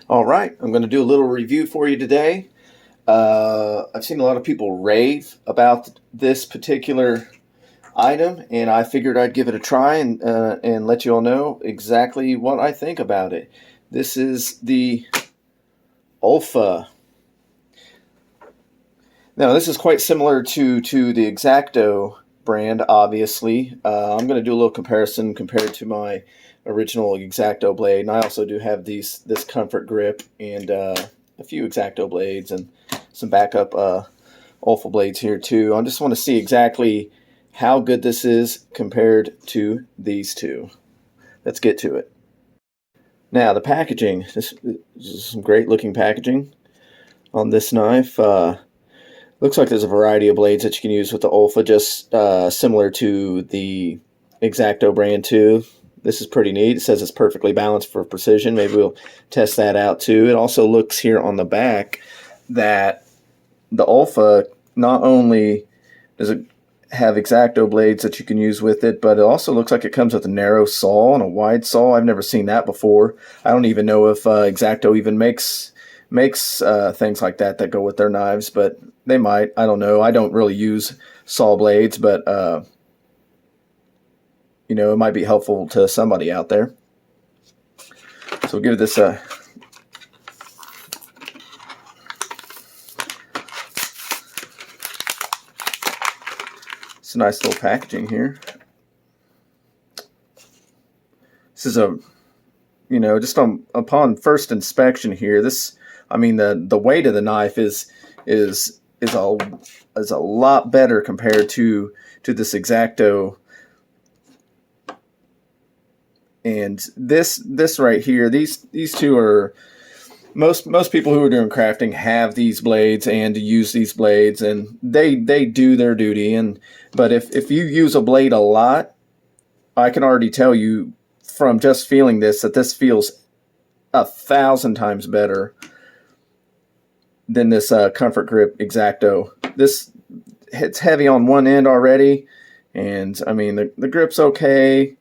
All right, I'm going to do a little review for you today. I've seen a lot of people rave about this particular item, and I figured I'd give it a try and let you all know exactly what I think about it. This is the Olfa. Now, this is quite similar to the Xacto brand, obviously. I'm going to do a little comparison compared to my original Xacto blade, and I also do have this comfort grip and a few Xacto blades and some backup Olfa blades here too. I just want to see exactly how good this is compared to these two. Let's get to it. Now, the packaging. This is some great looking packaging on this knife. Looks like there's a variety of blades that you can use with the Olfa, just similar to the Xacto brand too. This is pretty neat. It says it's perfectly balanced for precision. Maybe we'll test that out too. It also looks here on the back that the Olfa not only does it have Xacto blades that you can use with it, but it also looks like it comes with a narrow saw and a wide saw. I've never seen that before. I don't even know if Xacto even makes things like that go with their knives, but they might. I don't know. I don't really use saw blades, but you know, it might be helpful to somebody out there. So we'll give this a it's a nice little packaging here. This is a, you know, just upon first inspection here, this, I mean, the weight of the knife is a lot better compared to this Xacto. And this right here, these two are, most people who are doing crafting have these blades and use these blades, and they do their duty. But if you use a blade a lot, I can already tell you from just feeling this that this feels 1,000 times better than this Comfort Grip Xacto. This hits heavy on one end already, and I mean the grip's okay.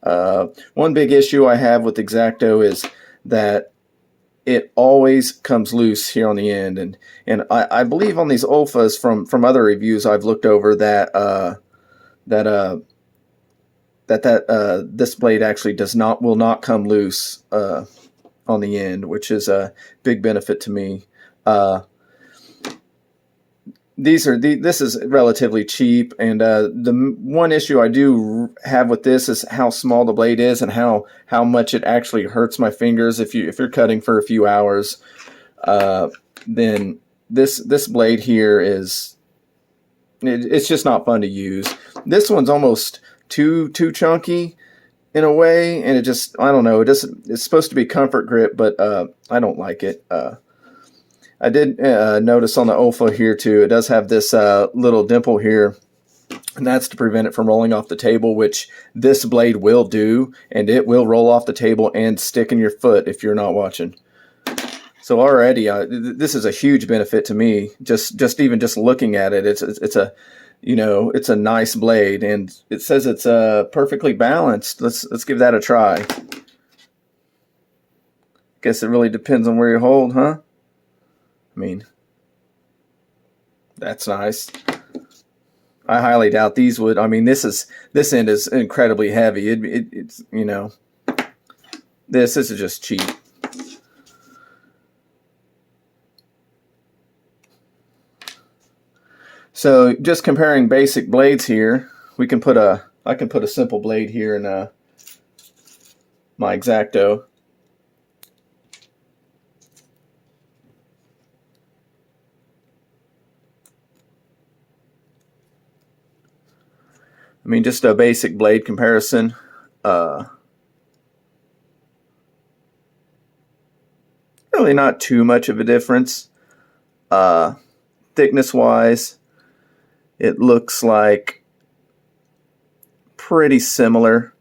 One big issue I have with Xacto is that it always comes loose here on the end, and I believe on these Olfas from other reviews I've looked over that this blade actually will not come loose on the end, which is a big benefit to me. This is relatively cheap, and the one issue I do have with this is how small the blade is and how much it actually hurts my fingers. If you're cutting for a few hours, then this blade here it's just not fun to use. This one's almost too chunky in a way, and I don't know. It's supposed to be comfort grip, but I don't like it. I did notice on the Olfa here too, it does have this little dimple here, and that's to prevent it from rolling off the table, which this blade will do, and it will roll off the table and stick in your foot if you're not watching. So already, this is a huge benefit to me. Just even looking at it, it's a, you know, it's a nice blade, and it says it's perfectly balanced. Let's give that a try. Guess it really depends on where you hold, huh? I mean, that's nice. I highly doubt these would. I mean, this end is incredibly heavy. It's, you know, this is just cheap. So just comparing basic blades here, I can put a simple blade here in my Xacto. I mean, just a basic blade comparison. Really not too much of a difference. Thickness-wise, it looks like pretty similar.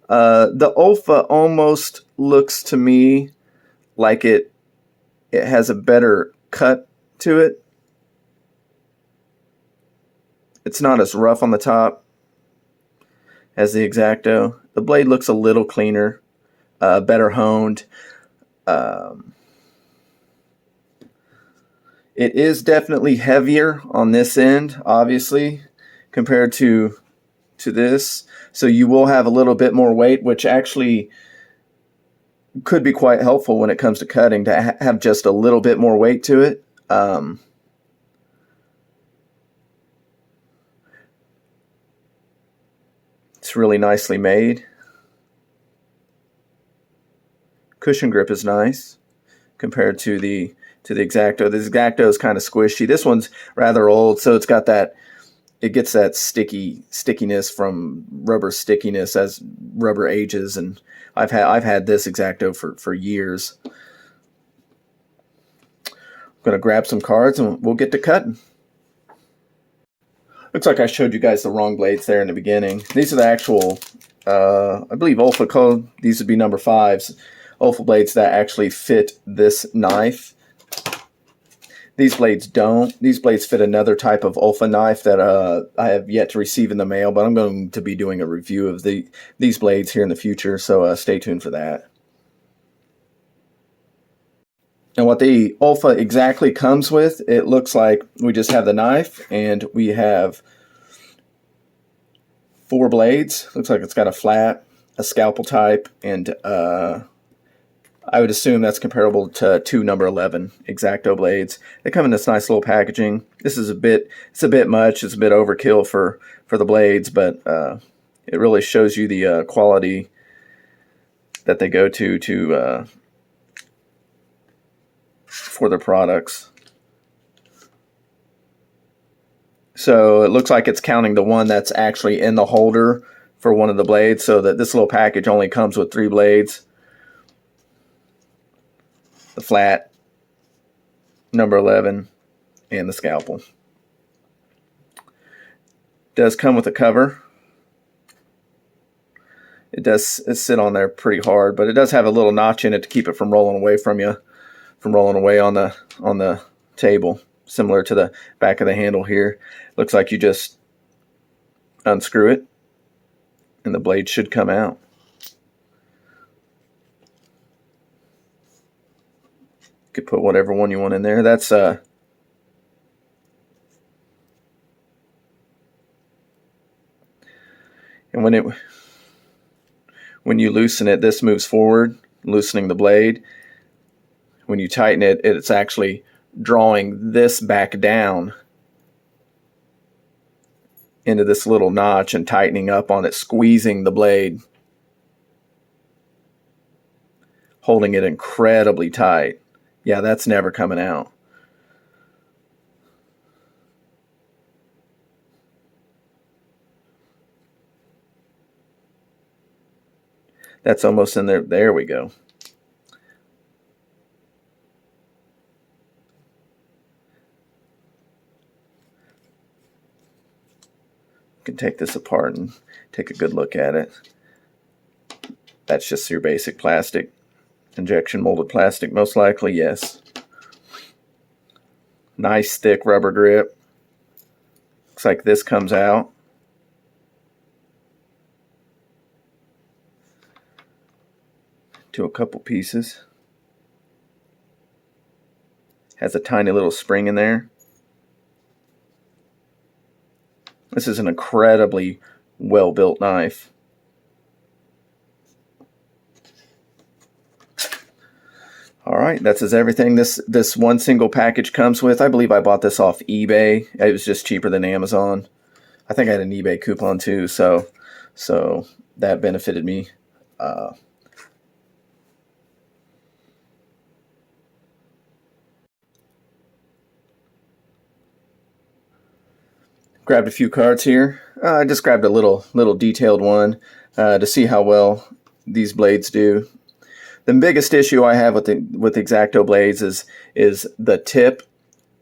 The Olfa almost looks to me like it has a better cut to it. It's not as rough on the top as the Xacto. The blade looks a little cleaner, better honed. It is definitely heavier on this end, obviously, compared to this. So you will have a little bit more weight, which actually could be quite helpful when it comes to cutting, to have just a little bit more weight to it. It's really nicely made. Cushion grip is nice compared to the Xacto. The Xacto is kind of squishy. This one's rather old, so it's got that, it gets that stickiness from rubber stickiness as rubber ages, and I've had this Xacto for years. I'm gonna grab some cards and we'll get to cutting. Looks like I showed you guys the wrong blades there in the beginning. These are the actual, I believe Olfa code. These would be number 5s. Olfa blades that actually fit this knife. These blades don't. These blades fit another type of Olfa knife that I have yet to receive in the mail, but I'm going to be doing a review of these blades here in the future, so stay tuned for that. And what the Olfa exactly comes with, it looks like we just have the knife and we have 4 blades. Looks like it's got a flat, a scalpel type, and I would assume that's comparable to 2 number 11 Xacto blades. They come in this nice little packaging. This is it's a bit much. It's a bit overkill for the blades, but it really shows you the quality that they go to for their products. So it looks like it's counting the one that's actually in the holder for one of the blades, so that this little package only comes with 3 blades. The flat, number 11, and the scalpel. Does come with a cover. It does sit on there pretty hard, but it does have a little notch in it to keep it from rolling away from you, from rolling away on the table, similar to the back of the handle here. Looks like you just unscrew it and the blade should come out. You could put whatever one you want in there. That's and when you loosen it, this moves forward, loosening the blade. When you tighten it, it's actually drawing this back down into this little notch and tightening up on it, squeezing the blade, holding it incredibly tight. Yeah, that's never coming out. That's almost in there. There we go. You can take this apart and take a good look at it. That's just your basic plastic. Injection molded plastic, most likely, yes. Nice thick rubber grip. Looks like this comes out. To a couple pieces. Has a tiny little spring in there. This is an incredibly well-built knife. All right, that's everything this one single package comes with. I believe I bought this off eBay. It was just cheaper than Amazon. I think I had an eBay coupon too, so that benefited me. Grabbed a few cards here. I just grabbed a little detailed one to see how well these blades do. The biggest issue I have with the Xacto blades is the tip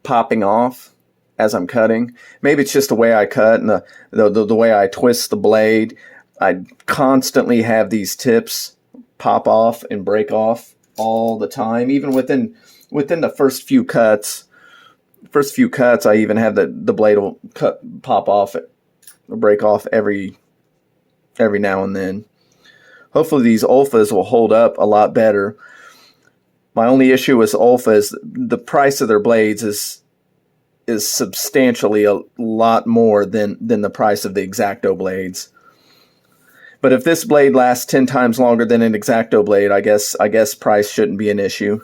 popping off as I'm cutting. Maybe it's just the way I cut and the way I twist the blade. I constantly have these tips pop off and break off all the time. Even within the first few cuts, I even have the blade will pop off, or break off every now and then. Hopefully these Olfas will hold up a lot better. My only issue with Olfa is the price of their blades is substantially a lot more than the price of the Xacto blades. But if this blade lasts 10 times longer than an Xacto blade, I guess price shouldn't be an issue.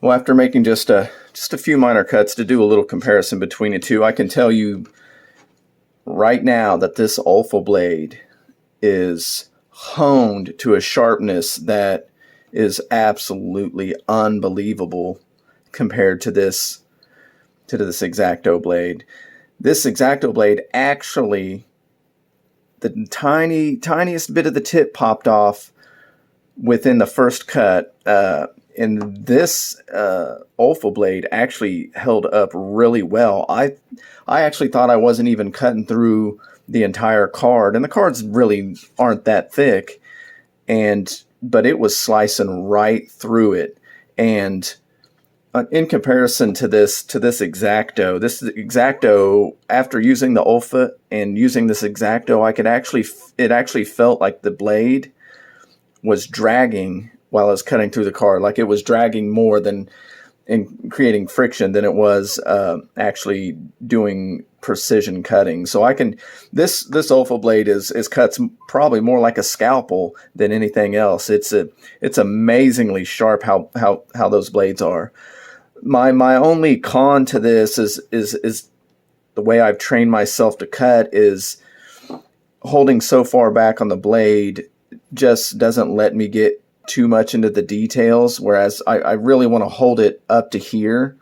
Well, after making just a few minor cuts to do a little comparison between the two, I can tell you right now that this Olfa blade is honed to a sharpness that is absolutely unbelievable compared to this Xacto blade. This Xacto blade actually, the tiniest bit of the tip popped off within the first cut. And this Olfa blade actually held up really well. I actually thought I wasn't even cutting through the entire card, and the cards really aren't that thick, but it was slicing right through it. And in comparison to this Xacto, after using the Olfa and using this Xacto, it actually felt like the blade was dragging while I was cutting through the card, like it was dragging more than in creating friction than it was actually doing precision cutting. So this Olfa blade is cuts probably more like a scalpel than anything else. It's amazingly sharp how those blades are. My only con to this is the way I've trained myself to cut is holding so far back on the blade just doesn't let me get too much into the details, whereas I really want to hold it up to here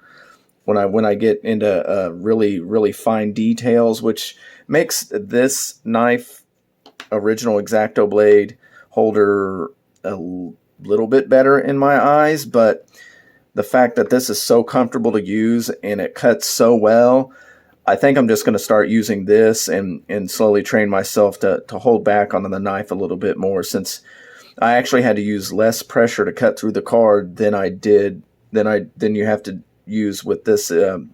when I get into really fine details, which makes this knife original Xacto blade holder a little bit better in my eyes. But the fact that this is so comfortable to use and it cuts so well, I think I'm just going to start using this and slowly train myself to hold back on the knife a little bit more, since I actually had to use less pressure to cut through the card than you have to use with this the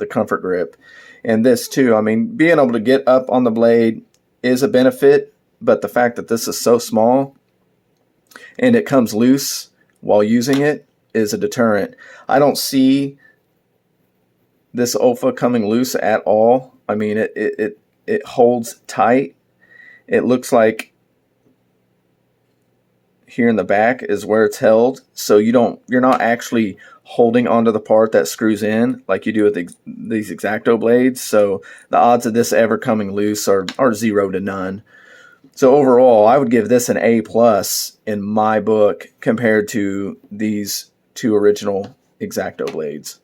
comfort grip. And this too, I mean, being able to get up on the blade is a benefit, but the fact that this is so small and it comes loose while using it is a deterrent. I don't see this Olfa coming loose at all. I mean, it holds tight. It looks like here in the back is where it's held, so you're not actually holding onto the part that screws in like you do with these Xacto blades. So the odds of this ever coming loose are 0 to none. So overall, I would give this an A+ in my book compared to these two original Xacto blades.